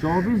24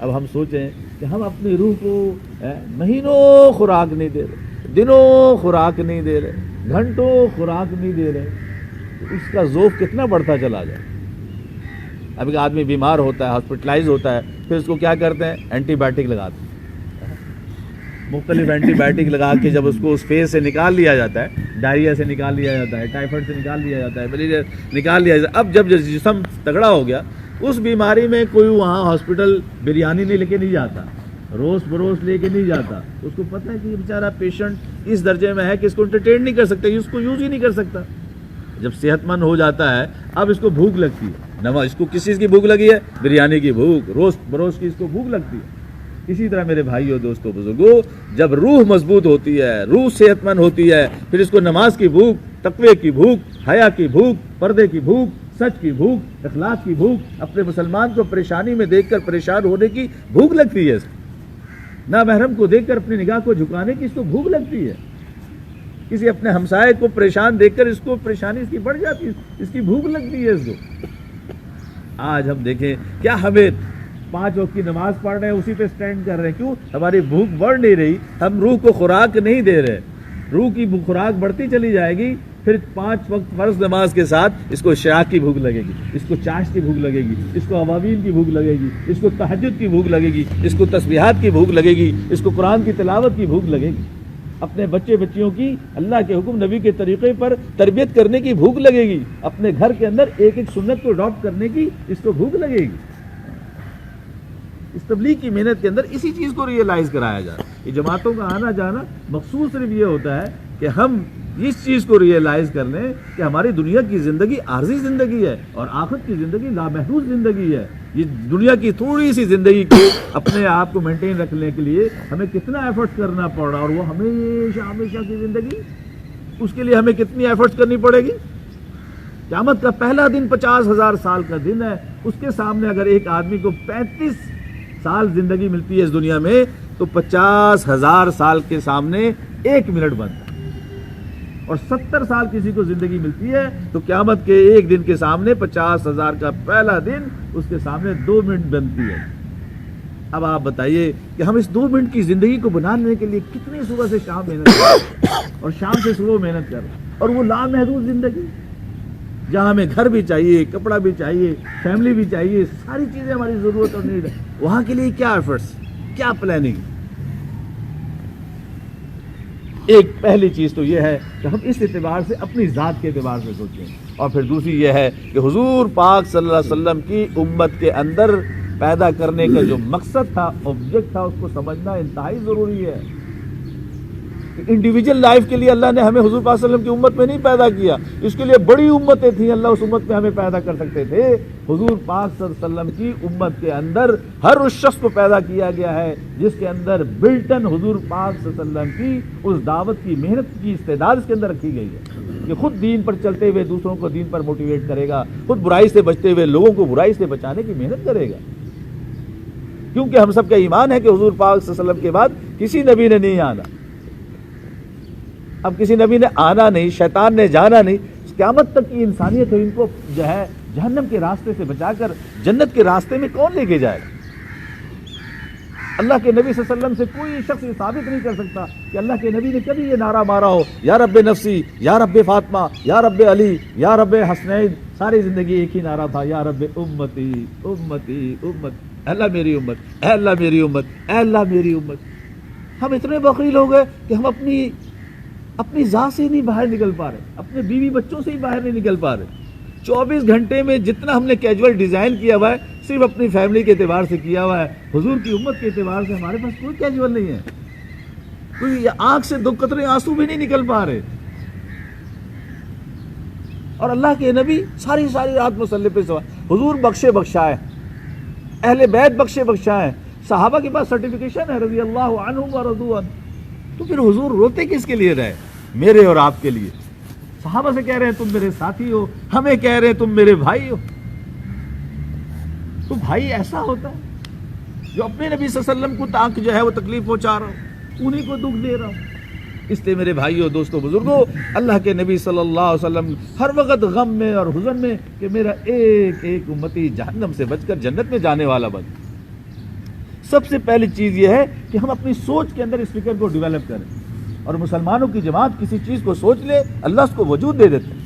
اب ہم سوچیں کہ ہم اپنی روح کو مہینوں خوراک نہیں دے رہے، دنوں خوراک نہیں دے رہے، گھنٹوں خوراک نہیں دے رہے، تو اس کا ذوف کتنا بڑھتا چلا جائے۔ اب ایک آدمی بیمار ہوتا ہے، ہاسپٹلائز ہوتا ہے، پھر اس کو کیا کرتے ہیں؟ اینٹی بایوٹک لگاتے ہیں، مختلف اینٹی بایوٹک لگا کے جب اس کو اس فیز سے نکال لیا جاتا ہے، ڈائریا سے نکال لیا جاتا ہے، ٹائیفائڈ سے نکال لیا جاتا ہے، ملیریا نکال لیا جاتا ہے، اب جب جسم تگڑا ہو گیا، اس بیماری میں کوئی وہاں ہاسپٹل بریانی نہیں لے کے نہیں جاتا، روز بروز لے کے نہیں جاتا، اس کو پتہ ہے کہ یہ بیچارہ پیشنٹ اس درجے میں ہے کہ اس کو انٹرٹین نہیں کر سکتا، اس کو یوز ہی نہیں کر سکتا۔ جب صحت مند ہو جاتا ہے، اب اس کو بھوک لگتی ہے، اس کو کس چیز کی بھوک لگی ہے؟ بریانی کی بھوک، روز بروز کی اس کو بھوک لگتی ہے۔ اسی طرح میرے بھائیوں، دوستوں، بزرگوں، جب روح مضبوط ہوتی ہے، روح صحت مند ہوتی ہے، پھر اس کو نماز کی بھوک، تقوی کی بھوک، حیا کی بھوک، پردے کی بھوک، سچ کی بھوک، اخلاق کی بھوک، اپنے مسلمان کو پریشانی میں دیکھ کر پریشان ہونے کی بھوک لگتی ہے، نامحرم کو دیکھ کر اپنی نگاہ کو جھکانے کی اس کو بھوک لگتی ہے، کسی اپنے ہمسائے کو پریشان دیکھ کر اس کو پریشانی اس کی بڑھ جاتی ہے، اس کی بھوک لگتی ہے اس کو۔ آج ہم دیکھیں کیا ہمیں 5 وقت کی نماز پڑھ رہے ہیں، اسی پہ سٹینڈ کر رہے ہیں، کیوں؟ ہماری بھوک بڑھ نہیں رہی، ہم روح کو خوراک نہیں دے رہے، روح کی خوراک بڑھتی چلی جائے گی، پھر 5 وقت فرض نماز کے ساتھ اس کو اشراق کی بھوک لگے گی، اس کو چاش کی بھوک لگے گی، اس کو عوامین کی بھوک لگے گی، اس کو تہجد کی بھوک لگے گی، اس کو تسبیحات کی بھوک لگے گی، اس کو قرآن کی تلاوت کی بھوک لگے گی، اپنے بچے بچیوں کی اللہ کے حکم نبی کے طریقے پر تربیت کرنے کی بھوک لگے گی، اپنے گھر کے اندر ایک ایک سنت کو اڈاپٹ کرنے کی اس کو بھوک لگے گی۔ اس تبلیغ کی محنت کے اندر اسی چیز کو ریئلائز کرایا جا رہا ہے۔ یہ جماعتوں کا آنا جانا مقصود صرف یہ ہوتا ہے کہ ہم اس چیز کو ریئلائز کر لیں کہ ہماری دنیا کی زندگی عارضی زندگی ہے اور آخرت کی زندگی لامحدود زندگی ہے۔ یہ دنیا کی تھوڑی سی زندگی کو اپنے آپ کو مینٹین رکھنے کے لیے ہمیں کتنا ایفرٹ کرنا پڑ رہا، اور وہ ہمیشہ ہمیشہ کی زندگی، اس کے لیے ہمیں کتنی ایفرٹس کرنی پڑے گی۔ قیامت کا پہلا دن 50,000 سال کا دن ہے، اس کے سامنے اگر ایک آدمی کو 35 سال زندگی ملتی ہے اس دنیا میں، تو 50,000 سال کے سامنے 1 منٹ بنتا ہے، اور 70 سال کسی کو زندگی ملتی ہے تو قیامت کے ایک دن کے سامنے 50,000 کا پہلا دن اس کے سامنے 2 منٹ بنتی ہے۔ اب آپ بتائیے کہ ہم اس 2 منٹ کی زندگی کو بنانے کے لیے کتنی صبح سے شام محنت کر رہے ہیں، اور شام سے صبح محنت کر رہے ہیں، اور وہ لامحدود زندگی جہاں ہمیں گھر بھی چاہیے، کپڑا بھی چاہیے، فیملی بھی چاہیے، ساری چیزیں ہماری ضرورت اور نیڈ ہے، وہاں کے لیے کیا ایفرٹس، کیا پلاننگ۔ ایک پہلی چیز تو یہ ہے کہ ہم اس اعتبار سے اپنی ذات کے اعتبار سے سوچیں، اور پھر دوسری یہ ہے کہ حضور پاک صلی اللہ علیہ وسلم کی امت کے اندر پیدا کرنے کا جو مقصد تھا، آبجیکٹ تھا، اس کو سمجھنا انتہائی ضروری ہے۔ انڈیویجول لائف کے لیے اللہ نے ہمیں حضور پاک صلی اللہ علیہ وسلم کی امت میں نہیں پیدا کیا، اس کے لیے بڑی امتیں تھیں، اللہ اس امت میں ہمیں پیدا کر سکتے تھے۔ حضور پاک صلی اللہ علیہ وسلم کی امت کے اندر ہر اس شخص کو پیدا کیا گیا ہے جس کے اندر بلٹن حضور پاک صلی اللہ علیہ وسلم کی اس دعوت کی محنت کی استعداد اس کے اندر رکھی گئی ہے کہ خود دین پر چلتے ہوئے دوسروں کو دین پر موٹیویٹ کرے گا، خود برائی سے بچتے ہوئے لوگوں کو برائی سے بچانے کی محنت کرے گا، کیونکہ ہم سب کا ایمان ہے کہ حضور پاک صلی اللہ علیہ وسلم کے بعد کسی نبی نے نہیں آنا۔ اب کسی نبی نے آنا نہیں، شیطان نے جانا نہیں، قیامت تک کی انسانیت ہے، ان کو جو ہے جہنم کے راستے سے بچا کر جنت کے راستے میں کون لے کے جائے گا؟ اللہ کے نبی صلی اللہ علیہ وسلم سے کوئی شخص یہ ثابت نہیں کر سکتا کہ اللہ کے نبی نے کبھی یہ نعرہ مارا ہو، یا رب نفسی، یا رب فاطمہ، یا رب علی، یا رب حسنین، ساری زندگی ایک ہی نعرہ تھا، یا رب امتی امتی امت، اے اللہ میری امت، اے اللہ میری امت، اے اللہ میری امت۔ ہم اتنے بخیل ہو گئے کہ ہم اپنی ذات سے ہی نہیں باہر نکل پا رہے، اپنے بیوی بچوں سے ہی باہر نہیں نکل پا رہے۔ 24 گھنٹے میں جتنا ہم نے کیجول ڈیزائن کیا ہوا ہے صرف اپنی فیملی کے اعتبار سے کیا ہوا ہے، حضور کی امت کے اعتبار سے ہمارے پاس کوئی کیجول نہیں ہے، کوئی آنکھ سے 2 قطرے آنسو بھی نہیں نکل پا رہے۔ اور اللہ کے نبی ساری رات مصلی پہ سوا، حضور بخشے بخشائے، اہل بیت بخشے بخشائے، صحابہ کے پاس سرٹیفکیشن ہے رضی اللہ عنہم ورضوا عنہ، تو پھر حضور روتے کس کے لیے رہے؟ میرے اور آپ کے لیے۔ صحابہ سے کہہ رہے ہیں تم میرے ساتھی ہو، ہمیں کہہ رہے ہیں تم میرے بھائی ہو۔ تو بھائی ایسا ہوتا ہے جو اپنے نبی صلی اللہ علیہ وسلم کو تاک جو ہے وہ تکلیف پہنچا رہا ہو، انہی کو دکھ دے رہا ہو۔ اس لیے میرے بھائیو، دوستو، بزرگوں، اللہ کے نبی صلی اللہ علیہ وسلم ہر وقت غم میں اور حزن میں کہ میرا ایک ایک امتی جہنم سے بچ کر جنت میں جانے والا بن۔ سب سے پہلی چیز یہ ہے کہ ہم اپنی سوچ کے اندر اس فکر کو ڈیولپ کریں، اور مسلمانوں کی جماعت کسی چیز کو سوچ لے اللہ اس کو وجود دے دیتے ہیں۔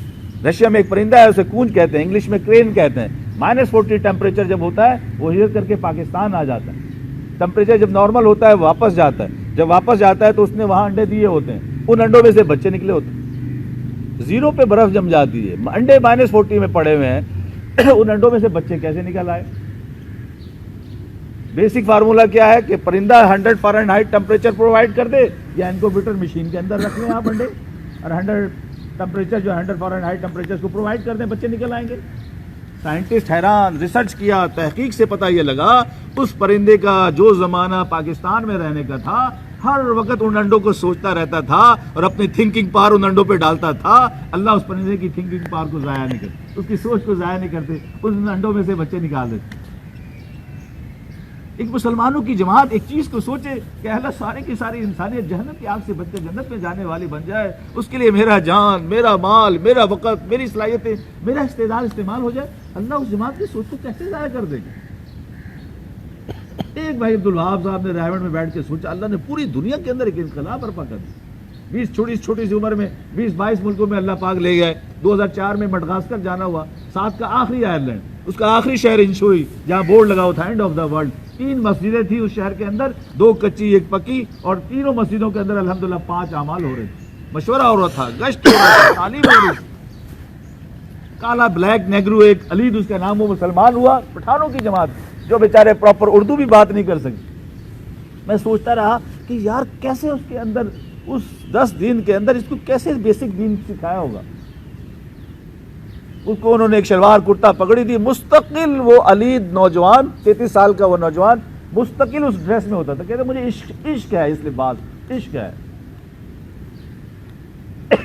رشیا میں ایک پرندہ ہے، اسے کونج کہتے ہیں، انگلش میں کرین کہتے ہیں۔ -40 ٹیمپریچر جب ہوتا ہے وہ ہجرت کر کے پاکستان آ جاتا ہے، ٹیمپریچر جب نارمل ہوتا ہے واپس جاتا ہے، جب واپس جاتا ہے تو اس نے وہاں انڈے دیے ہوتے ہیں، ان انڈوں میں سے بچے نکلے ہوتے ہیں، زیرو پہ برف جم جاتی ہے، انڈے -40 میں پڑے ہوئے ہیں، ان انڈوں میں سے بچے کیسے نکل آئے؟ بیسک فارمولا کیا ہے کہ پرندہ 100 فارنہائٹ ٹیمپریچر پرووائڈ کر دے، یا انکوبیٹر مشین کے اندر رکھ لیں آپ انڈے، اور 100 ٹیمپریچر جو 100 فارنہائٹ ٹیمپریچر کو پرووائڈ کر دیں، بچے نکل آئیں گے۔ سائنٹسٹ حیران، ریسرچ کیا، تحقیق سے پتہ یہ لگا اس پرندے کا جو زمانہ پاکستان میں رہنے کا تھا، ہر وقت ان انڈوں کو سوچتا رہتا تھا اور اپنی تھنکنگ پاور ان انڈوں پہ ڈالتا تھا۔ اللہ اس پرندے کی تھنکنگ پاور کو ضائع نہیں کرتے، اس کی سوچ کو ضائع نہیں کرتے، ان انڈوں میں سے بچے نکال دیتے۔ ایک مسلمانوں کی جماعت ایک چیز کو سوچے کہ اللہ سارے کی ساری انسانیت جہنم کی آگ سے بچ کر جنت میں جانے والی بن جائے، اس کے لیے میرا جان، میرا مال، میرا وقت، میری صلاحیتیں، میرا استعداد استعمال ہو جائے، اللہ اس جماعت کی سوچ کو کیسے ضائع کر دے گا؟ ایک بھائی عبدالوہاب صاحب نے رائے میں بیٹھ کے سوچا، اللہ نے پوری دنیا کے اندر ایک انقلاب برپا کر دی۔ 20 چھوٹی سی عمر میں 20-22 ملکوں میں اللہ پاک لے گئے۔ 2004 میں مڈغاسکر جانا ہوا، 7 کا آخری آئرلینڈ، اس کا آخری شہر انشوئی، جہاں بورڈ لگا ہوا تھا اینڈ آف دا ورلڈ۔ 3 مسجدیں تھیں اس شہر کے اندر، 2 کچی 1 پکی، اور تینوں مسجدوں کے اندر الحمدللہ 5 اعمال ہو رہے تھے، مشورہ ہو رہا تھا، گشت ہو رہا تھا، تعلیم ہو رہی تھی۔ کالا بلیک نیگرو ایک علید اس کا نام، وہ مسلمان ہوا، پٹھانوں کی جماعت، جو بیچارے پراپر اردو بھی بات نہیں کر سکتے۔ میں سوچتا رہا کہ یار کیسے اس کے اندر اس 10 دن کے اندر اس کو کیسے بیسک دین سکھایا ہوگا۔ اس کو انہوں نے ایک شلوار کرتا پگڑی دی، مستقل وہ علید نوجوان 33 سال کا وہ نوجوان مستقل اس ڈریس میں ہوتا تھا، کہتے مجھے عشق ہے اس لباس، عشق ہے۔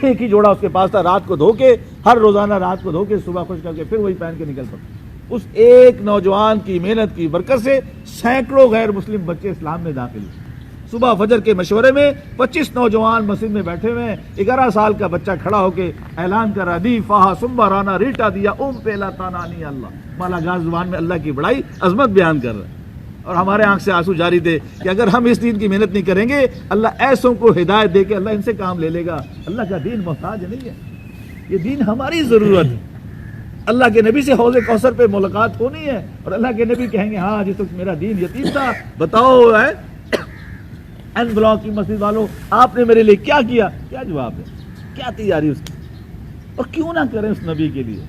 ایک ہی جوڑا اس کے پاس تھا، رات کو دھو کے، ہر روزانہ رات کو دھو کے صبح خشک کر کے پھر وہی پہن کے نکل پڑتا۔ اس ایک نوجوان کی محنت کی برکت سے سینکڑوں غیر مسلم بچے اسلام میں داخل ہوئے۔ صبح فجر کے مشورے میں 25 نوجوان مسجد میں بیٹھے ہوئے ہیں، 11 سال کا بچہ کھڑا ہو کے اعلان کر رہا، دی فاہا سمبا رانا ریٹا دیا پیلا تانانی اللہ، مالا گاز زبان میں اللہ کی بڑائی عظمت بیان کر رہا ہے۔ اور ہمارے آنکھ سے آنسو جاری تھے کہ اگر ہم اس دین کی محنت نہیں کریں گے، اللہ ایسوں کو ہدایت دے کے اللہ ان سے کام لے لے گا۔ اللہ کا دین محتاج نہیں ہے، یہ دین ہماری ضرورت ہے۔ اللہ کے نبی سے حوض کوثر پہ ملاقات ہونی ہے، اور اللہ کے نبی کہیں گے ہاں جس وقت میرا دین یتیم تھا، بتاؤ ہے این بلاک کی مسجد والوں آپ نے میرے لیے کیا کیا؟ کیا جواب ہے، کیا تیاری اس کی؟ اور کیوں نہ کریں اس نبی کے لیے؟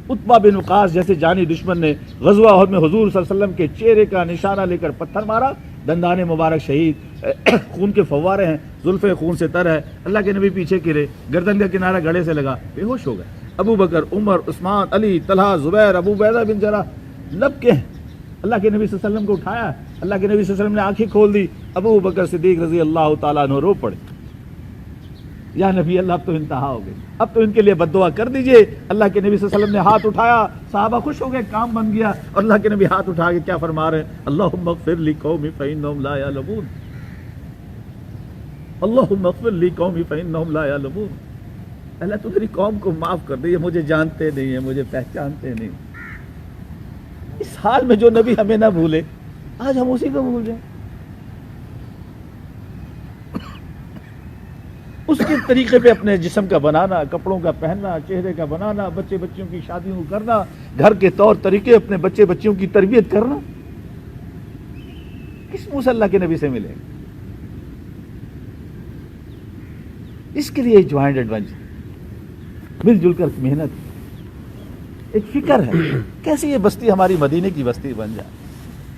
عتبہ بن وقاص جیسے جانی دشمن نے غزوہ احد میں حضور صلی اللہ علیہ وسلم کے چہرے کا نشانہ لے کر پتھر مارا، دندان مبارک شہید، خون کے فوارے ہیں، زلفیں خون سے تر ہے، اللہ کے نبی پیچھے گرے، گردن کا کنارہ گڑے سے لگا، بے ہوش ہو گئے۔ ابو بکر، عمر، عثمان، علی، طلحہ، زبیر، ابو عبیدہ بن جراح لب کے اللہ کے نبی صلی اللہ علیہ وسلم کو اٹھایا، اللہ کے نبی صلی اللہ علیہ وسلم نے آنکھیں کھول دی، ابو بکر صدیق رضی اللہ تعالیٰ عنہ رو پڑے، یا نبی اللہ اب تو انتہا ہو گئی، اب تو ان کے لیے بد دعا کر دیجئے۔ اللہ کے نبی صلی اللہ علیہ وسلم نے ہاتھ اٹھایا، صحابہ خوش ہو گئے، کام بن گیا، اور اللہ کے نبی ہاتھ اٹھا کے کیا فرما رہے ہیں؟ اللہم اغفر لی قومی فإنہم لا یعلمون، اللہم اغفر لی قومی فإنہم لا یعلمون، اللہ تو میری قوم کو معاف کر دے، یہ مجھے جانتے نہیں ہیں، مجھے پہچانتے نہیں۔ اس حال میں جو نبی ہمیں نہ بھولے، آج ہم اسی کو بھول جائیں۔ اس کے طریقے پہ اپنے جسم کا بنانا، کپڑوں کا پہننا، چہرے کا بنانا، بچے بچیوں کی شادیوں کو کرنا، گھر کے طور طریقے اپنے بچے بچیوں کی تربیت کرنا، کس منہ سے اللہ کے نبی سے ملے؟ اس کے لیے جوائنٹ ایڈونچر، مل جل کر محنت، ایک فکر ہے کیسے یہ بستی ہماری مدینے کی بستی بن جائے۔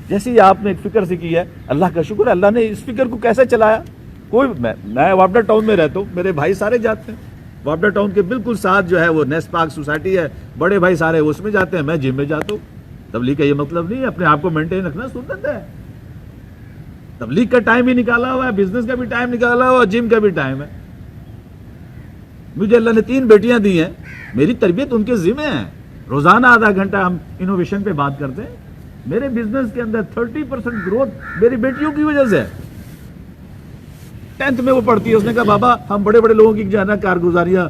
جیسے ہی آپ نے ایک فکر سے کی ہے، اللہ کا شکر ہے، اللہ نے اس فکر کو کیسے چلایا۔ کوئی میں وابڈا ٹاؤن میں رہتا ہوں، میرے بھائی سارے جاتے ہیں، وابڈا ٹاؤن کے بالکل ساتھ جو ہے وہ نیس پاک سوسائٹی ہے، بڑے بھائی سارے اس میں جاتے ہیں، میں جم میں جاتا ہوں۔ تبلیغ کا یہ مطلب نہیں ہے، اپنے آپ کو مینٹین رکھنا سنت ہے، تبلیغ کا ٹائم بھی نکالا ہوا ہے، بزنس کا بھی ٹائم نکالا ہوا ہے، جم کا بھی ٹائم ہے۔ مجھے اللہ نے 3 بیٹیاں دی ہیں، میری تربیت ان کے ذمہ ہے، روزانہ آدھا گھنٹہ ہم انوویشن پہ بات کرتے ہیں۔ میرے بزنس کے اندر 30% گروتھ میری بیٹیوں کی وجہ سے ہے۔ 10th میں وہ پڑھتی ہے، اس نے کہا بابا ہم بڑے بڑے لوگوں کی جانا کارگزاریاں،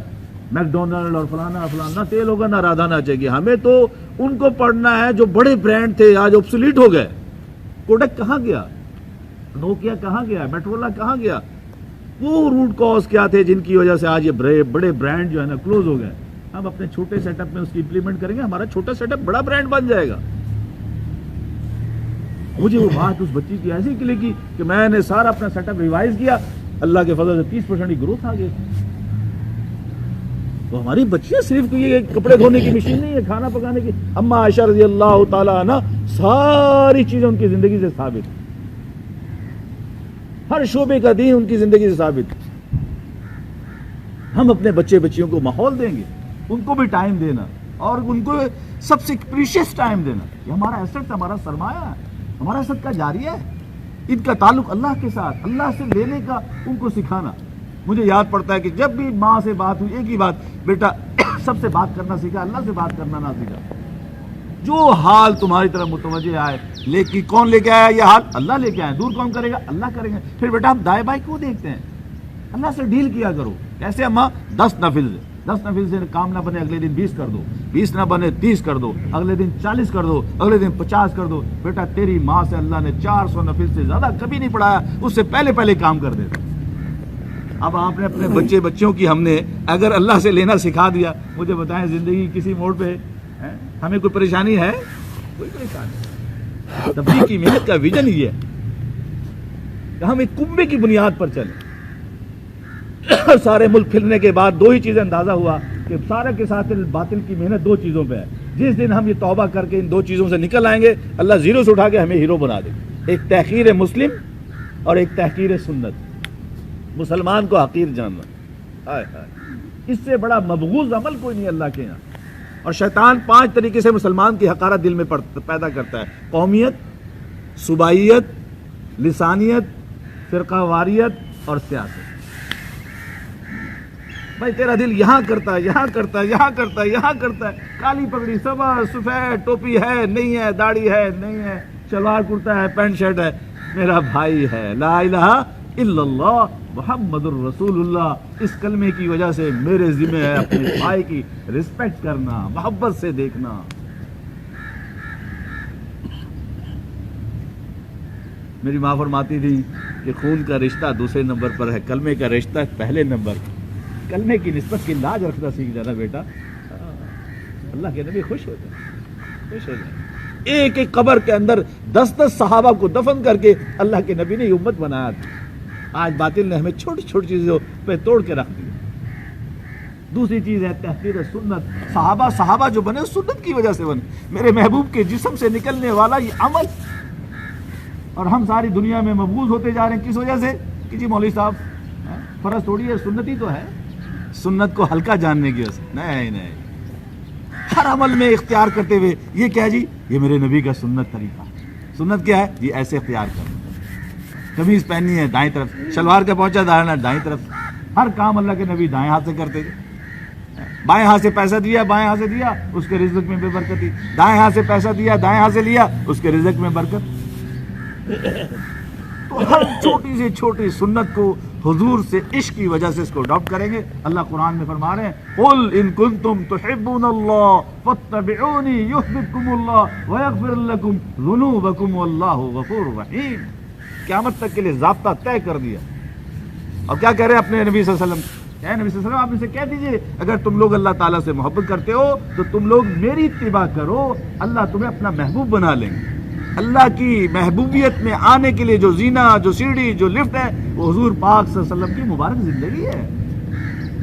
میک ڈونلڈ اور فلانا فلانا تیل ہوگا نہ رادھا نہ چاہیے، ہمیں تو ان کو پڑھنا ہے جو بڑے برانڈ تھے آج آبسولیٹ ہو گئے۔ کوڈک کہاں گیا, نوکیا کہاں گیا, میٹرولا کہاں گیا؟ وہ روٹ کاز کیا تھے جن کی وجہ سے آج یہ بڑے برانڈ جو ہے نا کلوز ہو گئے. ہم اپنے چھوٹے سیٹ اپ میں اس کی امپلیمنٹ کریں گے, ہمارا چھوٹا سیٹ اپ بڑا برانڈ بن جائے گا. مجھے وہ بات اس بچی کی ایسی کلی کی کہ میں نے سارا اپنا سیٹ اپ ریوائز کیا, اللہ کے فضل سے 30% کی گروتھ آ گئی. تو ہماری بچیاں صرف یہ کپڑے دھونے کی مشین نہیں ہے, کھانا پکانے کی. اما عائشہ رضی اللہ تعالیٰ عنہ ساری چیزیں ان کی زندگی سے ثابت, ہر شعبے کا دین ان کی زندگی سے ثابت. ہم اپنے بچے بچیوں کو ماحول دیں گے, ان کو بھی ٹائم دینا, اور ان کو سب سے پریشیس ٹائم دینا. یہ ہمارا ایسٹ, ہمارا سرمایہ ہے, ہمارا سب کا جاریہ ہے. ان کا تعلق اللہ کے ساتھ, اللہ سے لینے کا ان کو سکھانا. مجھے یاد پڑتا ہے کہ جب بھی ماں سے بات ہوئی ایک ہی بات, بیٹا سب سے بات کرنا سیکھا, اللہ سے بات کرنا نہ سیکھا. جو حال تمہاری طرف متوجہ آئے, لیکن کون لے کے آیا یہ حال؟ اللہ لے کے آئے. دور کون کرے گا؟ اللہ کریں گے. پھر بیٹا ہم دائیں بائیں کیوں دیکھتے ہیں؟ اللہ سے ڈیل کیا کرو. کیسے اماں؟ 10 نفل سے کام نہ بنے اگلے دن 20 کر دو, 20 نہ بنے 30 کر دو, اگلے دن 40 کر دو, اگلے دن 50 کر دو. بیٹا تیری ماں سے اللہ نے 400 نفل سے زیادہ کبھی نہیں پڑھایا, اس سے پہلے کام کر دیتا. اب آپ نے اپنے بچوں کی ہم نے اگر اللہ سے لینا سکھا دیا, مجھے بتائیں زندگی کسی موڑ پہ ہمیں کوئی پریشانی ہے؟ کوئی پریشانی. تبلیغ کی محنت کا ویژن یہ ہے کہ ہم ایک کنبے کی بنیاد پر چلیں. سارے ملک پھرنے کے بعد 2 ہی چیزیں اندازہ ہوا کہ سارے کے ساتھ باطل کی محنت 2 چیزوں پہ ہے. جس دن ہم یہ توبہ کر کے ان 2 چیزوں سے نکل آئیں گے, اللہ زیرو سے اٹھا کے ہمیں ہیرو بنا دے. ایک تحقیر مسلم اور ایک تحقیر سنت. مسلمان کو حقیر جاننا, اس سے بڑا مبغوض عمل کوئی نہیں اللہ کے یہاں. اور شیطان 5 طریقے سے مسلمان کی حقارت دل میں پیدا کرتا ہے: قومیت, صوبائیت, لسانیت, فرقہ واریت اور سیاست. بھائی تیرا دل یہاں کرتا ہے, یہاں کرتا ہے, یہاں کرتا ہے, یہاں کرتا ہے. کالی پگڑی, سبر, سفید ٹوپی ہے نہیں ہے, داڑھی ہے نہیں ہے, شلوار کرتا ہے, پینٹ شرٹ ہے, میرا بھائی ہے. لا الہ الا اللہ محمد الرسول اللہ. اس کلمے کی وجہ سے میرے ذمہ ہے اپنے بھائی کی رسپیکٹ کرنا, محبت سے دیکھنا. میری ماں فرماتی تھی کہ خون کا رشتہ دوسرے نمبر پر ہے, کلمے کا رشتہ پہلے نمبر. کلمے کی نسبت کی لاج رکھنا سیکھ جانا بیٹا, اللہ کے نبی خوش ہو جائے. ایک ایک قبر کے اندر 10 صحابہ کو دفن کر کے اللہ کے نبی نے یہ امت بنایا تھا. آج باطل نے ہمیں چھوٹی چھوٹی چیزوں پہ توڑ کے رکھ دیا. دوسری چیز ہے تحقیر سنت. صحابہ جو بنے سنت کی وجہ سے بنے. میرے محبوب کے جسم سے نکلنے والا یہ عمل, اور ہم ساری دنیا میں مبغوض ہوتے جا رہے ہیں. کس وجہ سے؟ کہ جی مولوی صاحب فرض تھوڑی ہے, سنتی تو ہے. سنت کو ہلکا جاننے کی وجہ سے نہیں, ہر عمل میں اختیار کرتے ہوئے یہ کیا جی, یہ میرے نبی کا سنت طریقہ. سنت کیا ہے جی؟ ایسے اختیار کرنا. قمیض پہننی ہے دائیں طرف, شلوار کا پہنچا داڑھنا دائیں طرف. ہر کام اللہ کے نبی دائیں ہاتھ سے کرتے تھے. بائیں ہاتھ سے پیسہ دیا, بائیں ہاتھ سے دیا, اس کے رزق میں بے برکتی. دائیں ہاتھ سے پیسہ دیا, دائیں ہاتھ سے لیا, اس کے رزق میں برکت. تو ہر چھوٹی سے چھوٹی سنت کو حضور سے عشق کی وجہ سے اس کو اڈاپٹ کریں گے. اللہ قرآن میں فرما رہے ہیں قل ان کنتم تحبون اللہ فاتبعونی یحببکم اللہ ویغفر لکم ذنوبکم واللہ غفور رحیم. قیامت تک کے لیے ضابطہ طے کر دیا. اور کیا کہہ رہے ہیں اپنے نبی صلی اللہ علیہ وسلم؟ اے نبی صلی اللہ علیہ وسلم, آپ ان سے کہہ دیجئے اگر تم لوگ اللہ تعالیٰ سے محبت کرتے ہو تو تم لوگ میری اتباع کرو, اللہ تمہیں اپنا محبوب بنا لیں گے. اللہ کی محبوبیت میں آنے کے لیے جو زینہ, جو سیڑھی, جو لفٹ ہے, وہ حضور پاک صلی اللہ علیہ وسلم کی مبارک زندگی ہے.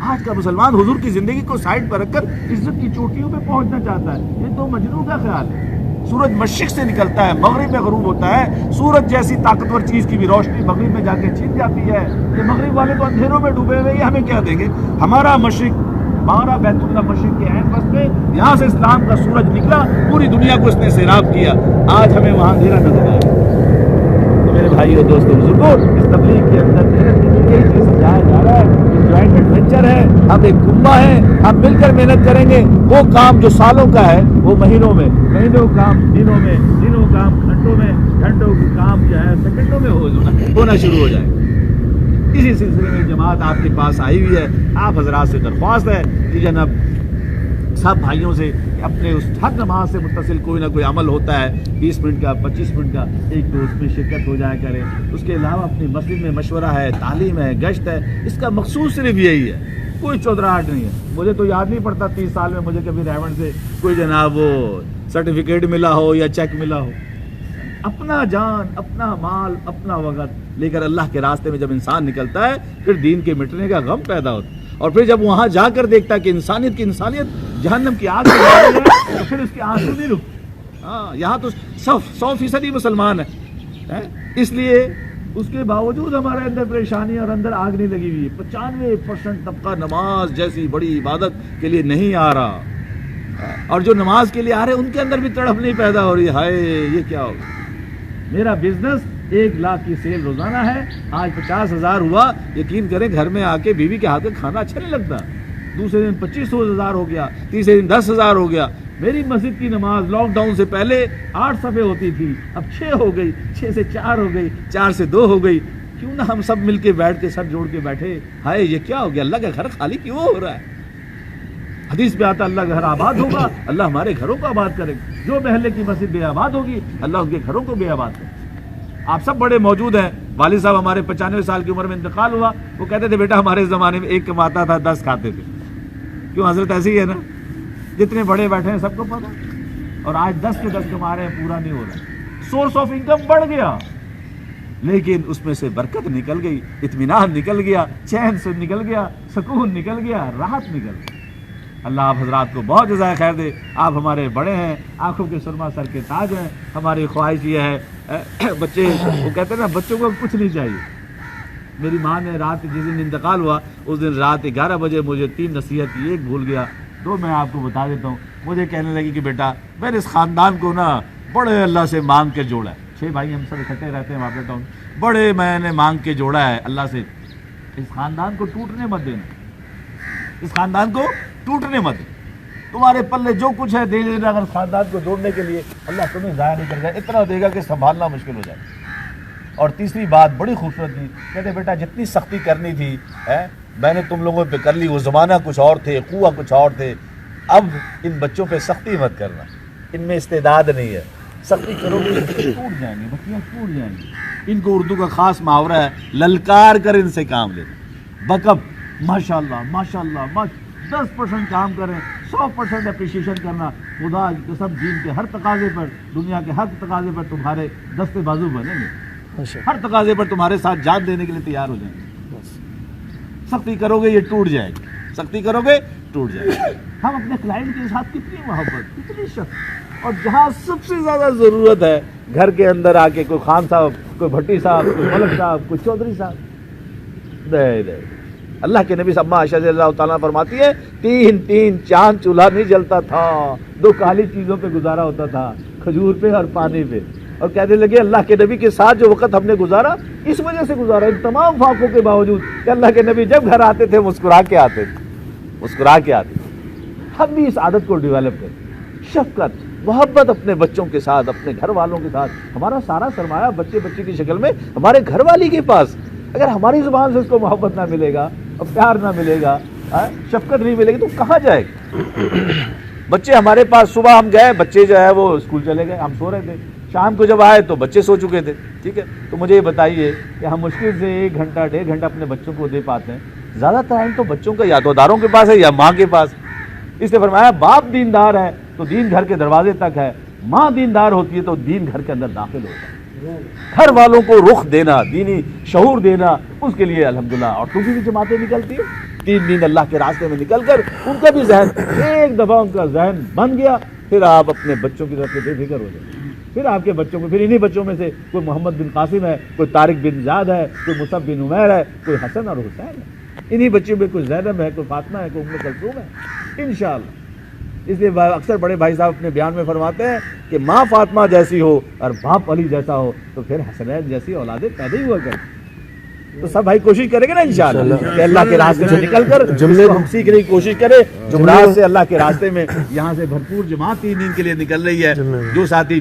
آج کا مسلمان حضور کی زندگی کو سائڈ پر رکھ کر عزت کی چوٹیوں پہ پہنچنا چاہتا ہے. یہ تو مجنون کا خیال ہے. سورج مشرق سے نکلتا ہے, مغرب میں غروب ہوتا ہے. سورج جیسی طاقتور چیز کی بھی روشنی مغرب میں جا کے چھن جاتی ہے. کہ مغرب والے تو اندھیروں میں ڈوبے ہوئے, یہ ہمیں کیا دیں گے؟ ہمارا مشرق, ہمارا بیت اللہ مشرق کے عین وسط میں, یہاں سے اسلام کا سورج نکلا, پوری دنیا کو اس نے سیراب کیا. آج ہمیں وہاں اندھیرا نظر آیا. تو میرے بھائیو دوستو بزرگو, اس تبلیغ کے اندر محنت کی یہی چیز سمجھایا جا رہا ہے. جوائنٹ ایڈونچر ہے, ہم ایک کنبہ ہے, ہم مل کر محنت کریں گے. وہ کام جو سالوں کا ہے وہ مہینوں میں, مہینوں کام دنوں میں, دنوں کام گھنٹوں میں, گھنٹوں کام جو ہے سیکنڈوں میں ہونا شروع ہو جائے. اسی سلسلے میں جماعت آپ کے پاس آئی ہوئی ہے. آپ حضرات سے درخواست ہے کہ جناب سب بھائیوں سے کہ اپنے اس ہر نماز سے متصل کوئی نہ کوئی عمل ہوتا ہے 20 منٹ کا 25 منٹ کا ایک تو اس میں شرکت ہو جایا کرے. اس کے علاوہ اپنی مسجد میں مشورہ ہے, تعلیم ہے, گشت ہے. اس کا مقصود صرف یہی ہے, کوئی چودراہٹ نہیں ہے. مجھے تو یاد نہیں پڑتا 30 سال میں مجھے کبھی ریونڈ سے کوئی جناب وہ سرٹیفکیٹ ملا ہو یا چیک ملا ہو. اپنا جان, اپنا مال, اپنا وقت لے کر اللہ کے راستے میں جب انسان نکلتا ہے پھر دین کے مٹنے کا غم پیدا ہوتا ہے. اور پھر جب وہاں جا کر دیکھتا ہے کہ انسانیت کی انسانیت جہنم کی آگ میں جا رہی ہے تو پھر اس کے آنسو نہیں رکتے. ہاں, یہاں تو 100% مسلمان ہے, اس لیے اس کے باوجود ہمارے اندر پریشانی اور اندر آگ نہیں لگی ہوئی ہے. 95% طبقہ نماز جیسی بڑی عبادت کے لیے نہیں آ رہا, اور جو نماز کے لیے آ رہے ان کے اندر بھی تڑپ نہیں پیدا ہو رہی. ہائے یہ کیا ہوگا. میرا بزنس 1 لاکھ کی سیل روزانہ ہے, آج 50,000 ہوا. یقین کریں گھر میں آ کے بیوی کے ہاتھ کا کھانا اچھا نہیں لگتا. دوسرے دن 25,000 ہو گیا, تیسرے دن 10,000 ہو گیا. میری مسجد کی نماز لاک ڈاؤن سے پہلے 8 صفحے ہوتی تھی, اب 6 ہو گئی, 6 سے 4 ہو گئی, 4 سے 2 ہو گئی. کیوں نہ ہم سب مل کے بیٹھ کے سر جوڑ کے بیٹھے, ہائے یہ کیا ہو گیا, اللہ کا گھر خالی کیوں ہو رہا ہے. حدیث پہ آتا اللہ کا گھر آباد ہوگا, اللہ ہمارے گھروں کو آباد کرے گا. جو محلے کی مسجد بے آباد ہوگی اللہ ان کے گھروں کو بے آباد کرے. آپ سب بڑے موجود ہیں. والد صاحب ہمارے 95 سال کی عمر میں انتقال ہوا. وہ کہتے تھے بیٹا ہمارے زمانے میں 1 کماتا تھا 10 کھاتے تھے. کیوں حضرت ایسے ہی ہے نا, جتنے بڑے بیٹھے ہیں سب کو پتا. اور آج 10 کے 10 کما رہے ہیں, پورا نہیں ہو رہا. سورس آف انکم بڑھ گیا لیکن اس میں سے برکت نکل گئی, اطمینان نکل گیا, چین سے نکل گیا, سکون نکل گیا, راحت نکل گئی. اللہ آپ حضرات کو بہت جزائے خیر دے. آپ ہمارے بڑے ہیں, آنکھوں کے سرما سر کے تاج ہیں. ہماری خواہش یہ ہے بچے وہ کہتے ہیں نا بچوں کو کچھ نہیں چاہیے. میری ماں نے رات جس دن انتقال ہوا اس دن رات 11 بجے مجھے 3 نصیحت کی, 1 بھول گیا, 2 میں آپ کو بتا دیتا ہوں. مجھے کہنے لگی کہ بیٹا میں نے اس خاندان کو نا بڑے اللہ سے مانگ کے جوڑا ہے. 6 بھائی ہم سب اکٹھے رہتے ہیں وہاں پہ ٹاؤن. بڑے میں نے مانگ کے جوڑا ہے اللہ سے, اس خاندان کو ٹوٹنے مت دینا, اس خاندان کو ٹوٹنے مت دے. تمہارے پلے جو کچھ ہے دے لینا, اگر خاندان کو جوڑنے کے لیے اللہ تمہیں ضائع نہیں کرے گا, اتنا دے گا کہ سنبھالنا مشکل ہو جائے. اور تیسری بات بڑی خوبصورت تھی, کہتے بیٹا جتنی سختی کرنی تھی میں نے تم لوگوں پہ کر لی. وہ زمانہ کچھ اور تھے, قوہ کچھ اور تھے. اب ان بچوں پہ سختی مت کرنا, ان میں استعداد نہیں ہے. سختی کرو گے ٹوٹ جائیں گے, بچیاں ٹوٹ جائیں گی. ان کو اردو کا خاص محاورہ ہے, للکار کر ان سے کام لینا. بکب ماشاء اللہ ماشاء اللہ 10% کام کریں, 100% اپریشیشن کرنا. خدا کی قسم دین کے ہر تقاضے پر, دنیا کے ہر تقاضے پر تمہارے دستے بازو بنیں گے. ہر تقاضے پر تمہارے ساتھ جان دینے کے لیے تیار ہو جائیں گے. سختی کرو گے یہ ٹوٹ جائے گی, سختی کرو گے ٹوٹ جائے گی. ہم اپنے کلائنٹ کے ساتھ کتنی محبت, کتنی شفقت, اور جہاں سب سے زیادہ ضرورت ہے گھر کے اندر آ کے کوئی خان صاحب, کوئی بھٹی صاحب, کوئی ملک صاحب, کوئی چودھری صاحب, دے اللہ کے نبی اماں عائشہ رضی اللہ تعالیٰ فرماتی ہے 3 چاند چولہا نہیں جلتا تھا, 2 کالی چیزوں پہ گزارا ہوتا تھا, کھجور پہ اور پانی پہ. اور کہنے لگے اللہ کے نبی کے ساتھ جو وقت ہم نے گزارا اس وجہ سے گزارا, ان تمام فاقوں کے باوجود کہ اللہ کے نبی جب گھر آتے تھے مسکرا کے آتے تھے, مسکرا کے آتے تھے. ہم بھی اس عادت کو ڈیولپ کریں, شفقت محبت اپنے بچوں کے ساتھ, اپنے گھر والوں کے ساتھ. ہمارا سارا سرمایہ بچے کی شکل میں ہمارے گھر والی کے پاس. اگر ہماری زبان سے اس کو محبت نہ ملے گا اور پیار نہ ملے گا, شفقت نہیں ملے گی تو کہاں جائے گا. بچے ہمارے پاس, صبح ہم گئے, بچے جو ہے وہ اسکول چلے گئے, ہم سو رہے تھے. شام کو جب آئے تو بچے سو چکے تھے. ٹھیک ہے, تو مجھے یہ بتائیے کہ ہم مشکل سے 1 گھنٹہ 1.5 گھنٹہ اپنے بچوں کو دے پاتے ہیں. زیادہ ٹائم تو بچوں کا یا تو داروں کے پاس ہے یا ماں کے پاس. اس نے فرمایا باپ دیندار ہے تو دین گھر کے دروازے تک ہے, ماں دیندار ہوتی ہے تو دین گھر کے اندر داخل ہوتا ہے. گھر والوں کو رخ دینا, دینی شعور دینا, اس کے لیے الحمدللہ عورتوں کی بھی جماعتیں نکلتی ہیں. 3 دن اللہ کے راستے میں نکل کر ان کا بھی ذہن, ایک دفعہ ان کا ذہن بن گیا, پھر آپ اپنے بچوں کی طرف سے بے فکر ہو جائیں. پھر آپ کے بچوں کو, پھر انہی بچوں میں سے کوئی محمد بن قاسم ہے, کوئی طارق بن زیاد ہے, کوئی مصعب بن عمیر ہے, کوئی حسن اور حسین ہے. انہی بچوں میں کوئی زینب ہے, کوئی فاطمہ ہے, کوئی ام کلثوم ہے انشاءاللہ. اس لیے اکثر بڑے بھائی صاحب اپنے بیان میں فرماتے ہیں کہ ماں فاطمہ جیسی ہو اور باپ علی جیسا ہو تو پھر حسنین جیسی اولادیں پیدا ہی ہوا کریں. تو سب بھائی کوشش کریں گے نا انشاءاللہ کہ اللہ کے راستے سے نکل کر جملے ہم سیکھنے کی کوشش کریں. جمعرات سے اللہ کے راستے میں یہاں سے بھرپور جماعت 3 دن کے لیے نکل رہی ہے. جو ساتھی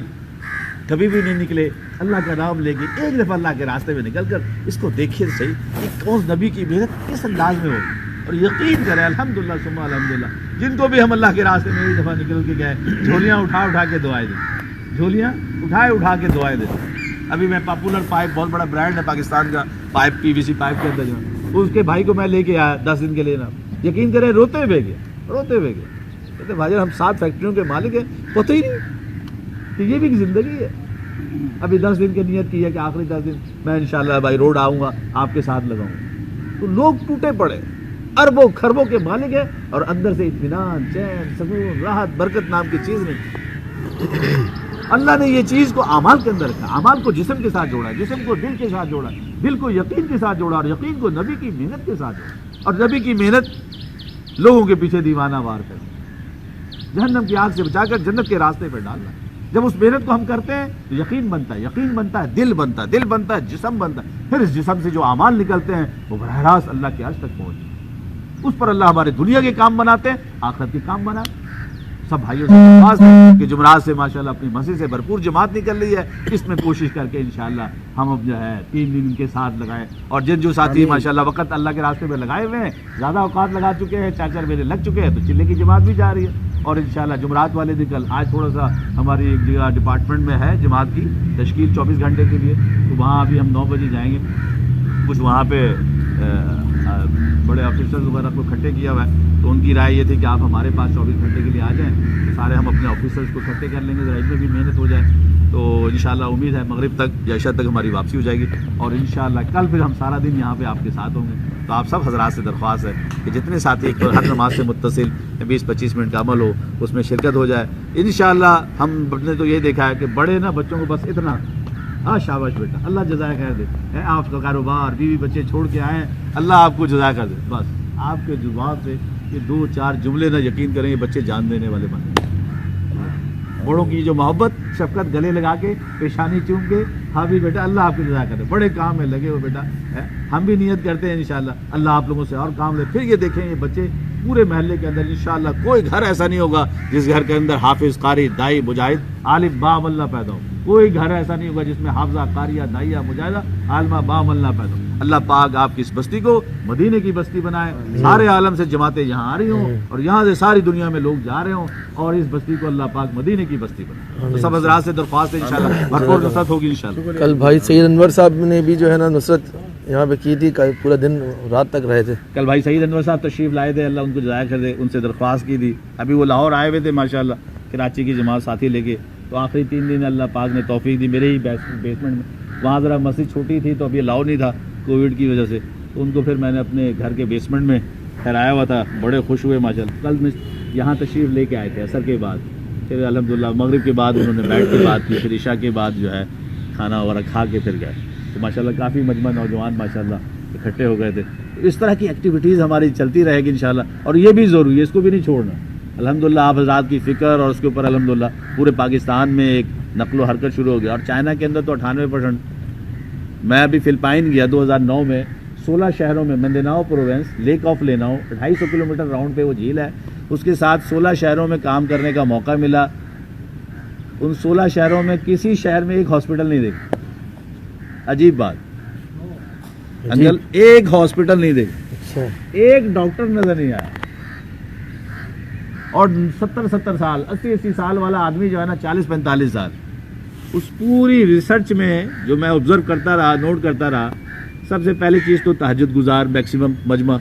کبھی بھی نہیں نکلے اللہ کا نام لے کے ایک دفعہ اللہ کے راستے میں نکل کر اس کو دیکھیے صحیح کہ کون نبی کی محنت کس انداز میں ہوگی. اور یقین کریں الحمدللہ ثم الحمدللہ جن کو بھی ہم اللہ کے راستے میں ایک دفعہ نکل کے گئے جھولیاں اٹھا کے دعائیں دیں، جھولیاں اٹھا کے دعائیں دیں. ابھی میں پاپولر پائپ بہت بڑا برانڈ ہے پاکستان کا پائپ PVC پائپ کے اندر جو اس کے بھائی کو میں لے کے آیا 10 دن کے لیے نا، یقین کریں روتے ہوئے گئے کہتے بھائی ہم 7 فیکٹریوں کے مالک ہیں، پتہ ہی نہیں کہ یہ بھی ایک زندگی ہے. ابھی 10 دن کی نیت کی ہے کہ آخری 10 دن میں انشاءاللہ بھائی روڈ آؤں گا آپ کے ساتھ لگاؤں گا. تو لوگ ٹوٹے پڑے اربوں خربوں کے مالک ہیں اور اندر سے اطمینان چین سکون راحت برکت نام کی چیز نہیں. اللہ نے یہ چیز کو اعمال کے اندر رکھا، اعمال کو جسم کے ساتھ جوڑا ہے، جسم کو دل کے ساتھ جوڑا ہے، دل کو یقین کے ساتھ جوڑا اور یقین کو نبی کی محنت کے ساتھ جوڑا. اور نبی کی محنت لوگوں کے پیچھے دیوانہ وار کر جہنم کی آگ سے بچا کر جنت کے راستے پہ ڈالنا. جب اس محنت کو ہم کرتے ہیں تو یقین بنتا ہے، دل بنتا ہے، جسم بنتا ہے. پھر اس جسم سے جو اعمال نکلتے ہیں وہ براہ راست اللہ کے عرش تک پہنچتے ہیں. اس پر اللہ ہمارے دنیا کے کام بناتے ہیں، آخرت کے کام بناتے. سب بھائیوں سے درخواست ہے کہ جمعرات سے ماشاءاللہ اپنی مسجد سے بھرپور جماعت نکل رہی ہے، اس میں کوشش کر کے انشاءاللہ ہم اب جو ہے 3 دن کے ساتھ لگائیں. اور جو ساتھی ماشاءاللہ وقت اللہ کے راستے میں لگائے ہوئے ہیں، زیادہ اوقات لگا چکے ہیں، 4 مہینے لگ چکے ہیں، تو چلے کی جماعت بھی جا رہی ہے. اور انشاءاللہ جمعرات والے دن کل آج تھوڑا سا ہماری ایک جگہ ڈپارٹمنٹ میں ہے جماعت کی تشکیل 24 گھنٹے کے لیے، تو وہاں ابھی ہم 9 بجے جائیں گے. کچھ وہاں پہ بڑے آفیسرز وغیرہ کو اکٹھے کیا ہوا ہے، تو ان کی رائے یہ تھی کہ آپ ہمارے پاس 24 گھنٹے کے لیے آ جائیں، تو سارے ہم اپنے آفیسرز کو اکٹھے کر لیں گے، ذرا ان میں بھی محنت ہو جائے. تو انشاءاللہ امید ہے مغرب تک یا عشاء تک ہماری واپسی ہو جائے گی. اور انشاءاللہ کل پھر ہم سارا دن یہاں پہ آپ کے ساتھ ہوں گے. تو آپ سب حضرات سے درخواست ہے کہ جتنے ساتھی ہر نماز سے متصل 20-25 منٹ کا عمل ہو اس میں شرکت ہو جائے. انشاءاللہ ہم نے تو یہ دیکھا ہے کہ بڑے نا بچوں کو بس اتنا شاباش بیٹا اللہ جزائے خیر دے، آپ کا کاروبار بیوی بچے چھوڑ کے آئے، اللہ آپ کو جزائے خیر دے. بس آپ کے زبان سے یہ 2-4 جملے نہ یقین کریں یہ بچے جان دینے والے بنے. بڑوں کی جو محبت شفقت گلے لگا کے پیشانی چوم کے ہاں بھی بیٹا اللہ آپ کی جزا کرے، بڑے کام میں لگے ہو بیٹا. ہم بھی نیت کرتے ہیں انشاءاللہ اللہ آپ لوگوں سے اور کام لے. پھر یہ دیکھیں یہ بچے پورے محلے کے اندر انشاءاللہ کوئی گھر ایسا نہیں ہوگا جس گھر کے اندر حافظ قاری دائی مجاہد عالم باعمل نہ پیدا ہو. کوئی گھر ایسا نہیں ہوگا جس میں حافظہ قاریہ دائیہ مجاہدہ عالمہ باعمل نہ پیدا ہو. اللہ پاک آپ کی اس بستی کو مدینے کی بستی بنائے، سارے عالم سے جماعتیں یہاں آ رہی ہوں اور یہاں سے ساری دنیا میں لوگ جا رہے ہوں اور اس بستی کو اللہ پاک مدینے کی بستی بنائے. تو سب حضرات سے درخواست ہے انشاءاللہ بھرپور نصرت ہوگی انشاءاللہ. کل بھائی سید انور صاحب نے بھی جو ہے نا نصرت یہاں پہ کی تھی، پورا دن رات تک رہے تھے. کل بھائی سید انور صاحب تشریف لائے تھے، اللہ ان کو جزائے خیر دے، ان سے درخواست کی تھی. ابھی وہ لاہور آئے ہوئے تھے ماشاءاللہ کراچی کی جماعت ساتھی لے کے، تو آخری 3 دن اللہ پاک نے توفیق دی میرے ہی بیسمنٹ میں. وہاں ذرا مسجد چھوٹی تھی تو ابھی الاؤ نہیں تھا کووڈ کی وجہ سے، تو ان کو پھر میں نے اپنے گھر کے بیسمنٹ میں ٹھہرایا ہوا تھا. بڑے خوش ہوئے ماشاءاللہ. کل میں یہاں تشریف لے کے آئے تھے عصر کے بعد، پھر الحمدللہ مغرب کے بعد انہوں نے بیٹھ کے بات کی، پھر عشاء کے بعد جو ہے کھانا وغیرہ کھا کے پھر گئے. تو ماشاءاللہ کافی مجمع نوجوان ماشاءاللہ اکٹھے ہو گئے تھے. اس طرح کی ایکٹیویٹیز ہماری چلتی رہے گی انشاءاللہ، اور یہ بھی ضروری ہے، اس کو بھی نہیں چھوڑنا. الحمدللہ آپ حضرات کی فکر اور اس کے اوپر الحمدللہ پورے پاکستان میں ایک نقل و حرکت شروع ہو گیا. اور چائنا کے اندر تو 98%. میں ابھی فلپائن گیا 2009 میں، 16 شہروں میں Mindanao province lake of Lanao 250 kilometre round پہ وہ جھیل ہے، اس کے ساتھ 16 شہروں میں کام کرنے کا موقع ملا. ان 16 شہروں میں کسی شہر میں ایک ہاسپٹل نہیں دیکھا. عجیب بات انکل، ایک ہاسپٹل نہیں دیکھا، ایک ڈاکٹر نظر نہیں آیا. اور 70 سال 80 سال والا آدمی جو ہے نا 40-45 سال، اس پوری ریسرچ میں جو میں آبزرو کرتا رہا نوٹ کرتا رہا، سب سے پہلی چیز تو تہجد گزار میکسیمم مجمع،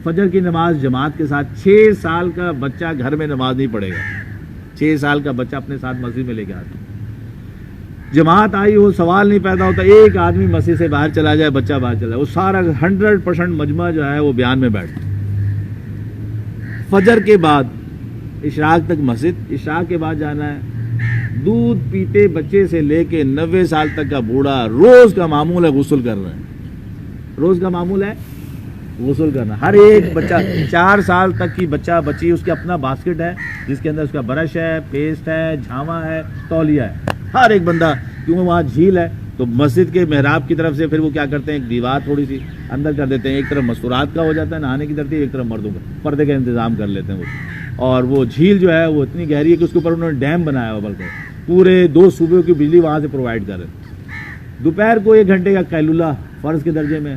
فجر کی نماز جماعت کے ساتھ. 6 سال کا بچہ گھر میں نماز نہیں پڑھے گا، 6 سال کا بچہ اپنے ساتھ مسجد میں لے کے آتا. جماعت آئی ہو سوال نہیں پیدا ہوتا، ایک آدمی مسجد سے باہر چلا جائے بچہ باہر چلا جائے، وہ سارا 100% مجمع جو ہے وہ بیان میں بیٹھتا. فجر کے بعد اشراق تک مسجد، اشراق کے بعد جانا ہے. دودھ پیتے بچے سے لے کے 90 سال تک کا بوڑھا روز کا معمول ہے غسل کر رہے ہیں، روز کا معمول ہے غسل کرنا. ہر ایک بچہ 4 سال تک کی بچہ بچی اس کے اپنا باسکٹ ہے جس کے اندر اس کا برش ہے، پیسٹ ہے، جھاواں ہے، تولیہ ہے. ہر ایک بندہ، کیونکہ وہاں جھیل ہے تو مسجد کے محراب کی طرف سے پھر وہ کیا کرتے ہیں، ایک دیوار تھوڑی سی اندر کر دیتے ہیں، ایک طرف مستورات کا ہو جاتا ہے نہانے کی ترتیب، ایک طرف مردوں کا پردے کا انتظام کر لیتے ہیں وہ. اور وہ جھیل جو ہے وہ اتنی گہری ہے کہ اس کے اوپر انہوں نے ڈیم بنایا ہوا، بلکہ پورے 2 صوبوں کی بجلی وہاں سے پرووائڈ کر رہے ہیں. دوپہر کو 1 گھنٹے کا قیلولہ فرض کے درجے میں،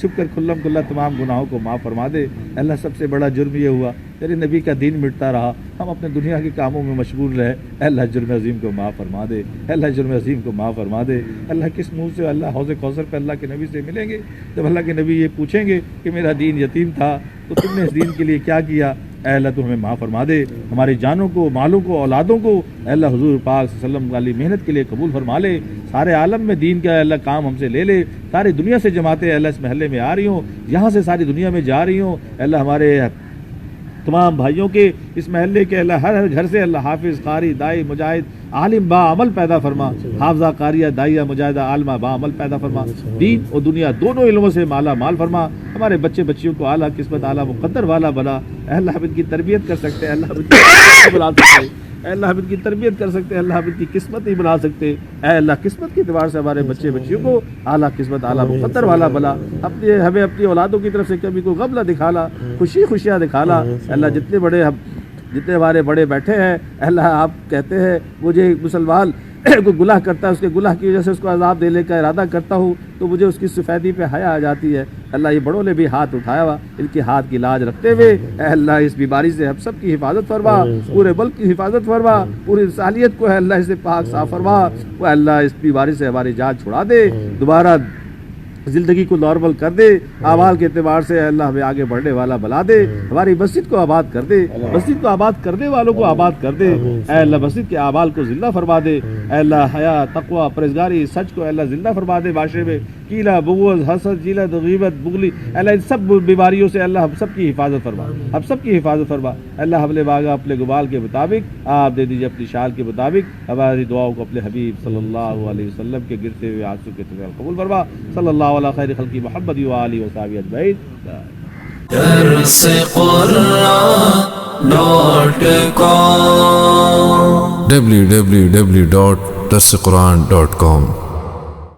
چھپ کر کھلم کھلا تمام گناہوں کو معاف فرما دے. اللہ سب سے بڑا جرم یہ ہوا تیرے نبی کا دین مٹتا رہا, ہم اپنے دنیا کے کاموں میں مشغول رہے. اللہ جرم عظیم کو معاف فرما دے, اللہ جرم عظیم کو معاف فرما دے. اللہ کس منہ سے اللہ حوض کوثر پہ اللہ کے نبی سے ملیں گے جب اللہ کے نبی یہ پوچھیں گے کہ میرا دین یتیم تھا تو تم نے اس دین کے لیے کیا کیا. اے اللہ تو ہمیں معاف فرما دے, ہماری جانوں کو, مالوں کو, اولادوں کو اے اللہ حضور پاک صلی اللہ علیہ وسلم والی محنت کے لیے قبول فرما لے. سارے عالم میں دین کا اللہ کام ہم سے لے لے. ساری دنیا سے جماعتیں اللہ اس محلے میں آ رہی ہوں, یہاں سے ساری دنیا میں جا رہی ہوں. اللہ ہمارے تمام بھائیوں کے اس محلے کے اللہ ہر گھر سے اللہ حافظ, قاری, دائی, مجاہد, عالم با عمل پیدا فرما. حافظہ, قاریہ, دائیہ, مجاہدہ, عالمہ با عمل پیدا فرما. دین اور دنیا دونوں علموں سے مالا مال فرما. ہمارے بچے بچیوں کو اعلیٰ قسمت, اعلیٰ مقدر والا بنا. اے اللہ ہم ان کی تربیت کر سکتے ہیں, اللہ ہم ان کی بنا سکتے ہیں, اے اللہ ہم ان کی تربیت کر سکتے ہیں, اللہ ہم ان کی قسمت نہیں بنا سکتے. اے اللہ قسمت کے اعتبار سے ہمارے بچے بچیوں کو اعلیٰ قسمت, اعلیٰ مقدر والا بنا. ہمیں اپنی اولادوں کی طرف سے کبھی کوئی غم نہ دکھانا, خوشیاں دکھانا. اللہ جتنے ہمارے بڑے بیٹھے ہیں اللہ آپ کہتے ہیں مجھے مسلمان کوئی گناہ کرتا ہے اس کے گناہ کی وجہ سے اس کو عذاب دینے کا ارادہ کرتا ہوں تو مجھے اس کی سفیدی پہ حیا آ جاتی ہے. اللہ یہ بڑوں نے بھی ہاتھ اٹھایا ہوا, ان کے ہاتھ کی لاج رکھتے ہوئے اے اللہ اس بیماری سے ہم سب کی حفاظت فرما, پورے ملک کی حفاظت فرما, پوری انسانیت کو ہے اللہ اسے پاک صاف فرما. وہ اللہ اس بیماری سے ہماری جان چھڑا دے, دوبارہ زندگی کو نارمل کر دے, اعمال کے اعتبار سے اللہ ہمیں آگے بڑھنے والا بنا دے. ہماری مسجد کو آباد کر دے, مسجد کو آباد کرنے والوں کو آباد کر دے. اے اللہ مسجد کے اعمال کو زندہ فرما دے. اے اللہ حیا, تقوی, پرہیزگاری, سچ کو اے اللہ زندہ فرما دے معاشرے میں. کیلا, بغض, حسد, جلد, غیبت, بغلی اللہ ان سب بیماریوں سے اللہ ہم سب کی حفاظت فرما, ہم سب کی حفاظت فرما. اللہ ہم نے مانگا اپنے گوال کے مطابق, آپ دے دیجیے اپنی شان کے مطابق. ہماری دعاؤں کو اپنے حبیب صلی اللہ علیہ وسلم کے گرتے ہوئے آنسو کے طور قبول فرما. صلی اللہ علیہ خیر خلقی محمد و آلہ و صحبہ اجمعین. درس قرآن www.darsequran.com